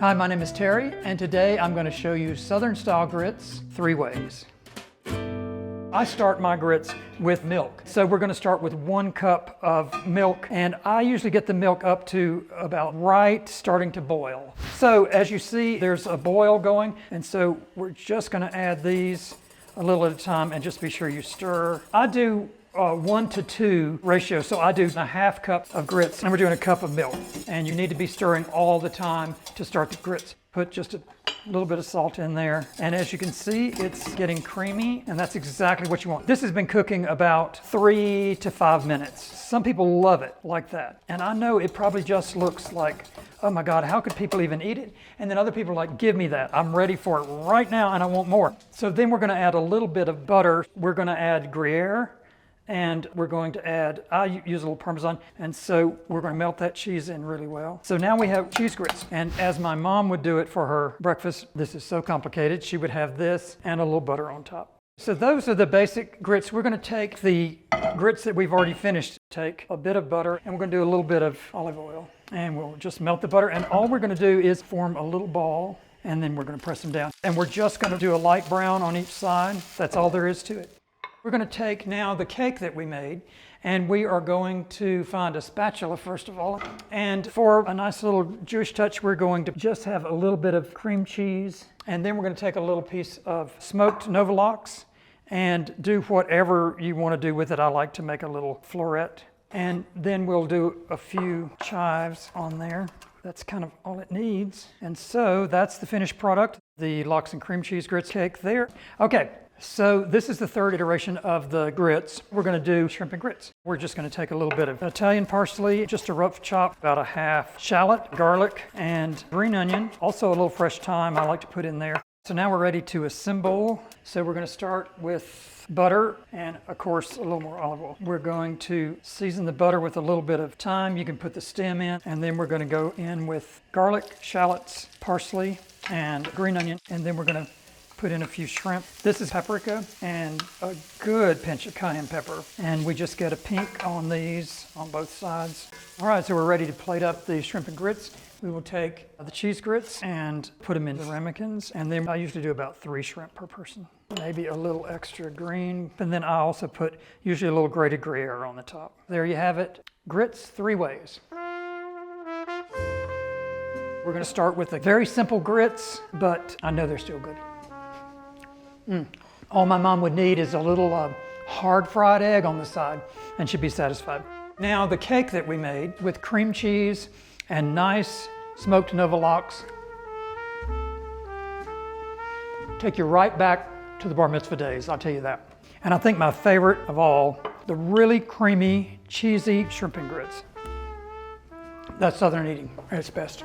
Hi, my name is Terry, and today I'm going to show you Southern style grits 3 ways. I start my grits with milk. So we're going to start with 1 cup of milk, and I usually get the milk up to about right starting to boil. So as you see, there's a boil going, and so we're just going to add these a little at a time and just be sure you stir. I do 1 to 2 ratio, so I do a 1/2 cup of grits and we're doing 1 cup of milk, and you need to be stirring all the time to start the grits. Put just a little bit of salt in there, and as you can see, it's getting creamy, and that's exactly what you want. This has been cooking about 3 to 5 minutes. Some people love it like that, and I know it probably just looks like, oh my God, how could people even eat it? And then other people are like, give me that. I'm ready for it right now and I want more. So then we're going to add a little bit of butter. We're going to add Gruyère, and we're going to add, I use a little Parmesan, and so we're going to melt that cheese in really well. So now we have cheese grits, and as my mom would do it for her breakfast, this is so complicated, she would have this and a little butter on top. So those are the basic grits. We're going to take the grits that we've already finished, take a bit of butter, and we're going to do a little bit of olive oil, and we'll just melt the butter, and all we're going to do is form a little ball, and then we're going to press them down. And we're just going to do a light brown on each side. That's all there is to it. We're going to take now the cake that we made, and we are going to find a spatula first of all. And for a nice little Jewish touch, we're going to just have a little bit of cream cheese, and then we're going to take a little piece of smoked Novalox and do whatever you want to do with it. I like to make a little floret, and then we'll do a few chives on there. That's kind of all it needs. And so that's the finished product, the lox and cream cheese grits cake there. Okay. So this is the 3rd iteration of the grits. We're going to do shrimp and grits. We're just going to take a little bit of Italian parsley, just a rough chop, about a 1/2 shallot, garlic, and green onion. Also a little fresh thyme I like to put in there. So now we're ready to assemble. So we're going to start with butter and, of course, a little more olive oil. We're going to season the butter with a little bit of thyme. You can put the stem in, and then we're going to go in with garlic, shallots, parsley, and green onion, and then we're going to put in a few shrimp. This is paprika and a good pinch of cayenne pepper. And we just get a pink on these on both sides. All right, so we're ready to plate up the shrimp and grits. We will take the cheese grits and put them in the ramekins. And then I usually do about 3 shrimp per person. Maybe a little extra green. And then I also put usually a little grated Gruyère on the top. There you have it. Grits 3 ways. We're gonna start with the very simple grits, but I know they're still good. All my mom would need is a little hard fried egg on the side, and she'd be satisfied. Now the cake that we made with cream cheese and nice smoked Novalox take you right back to the bar mitzvah days, I'll tell you that. And I think my favorite of all, the really creamy, cheesy shrimp and grits. That's Southern eating at its best.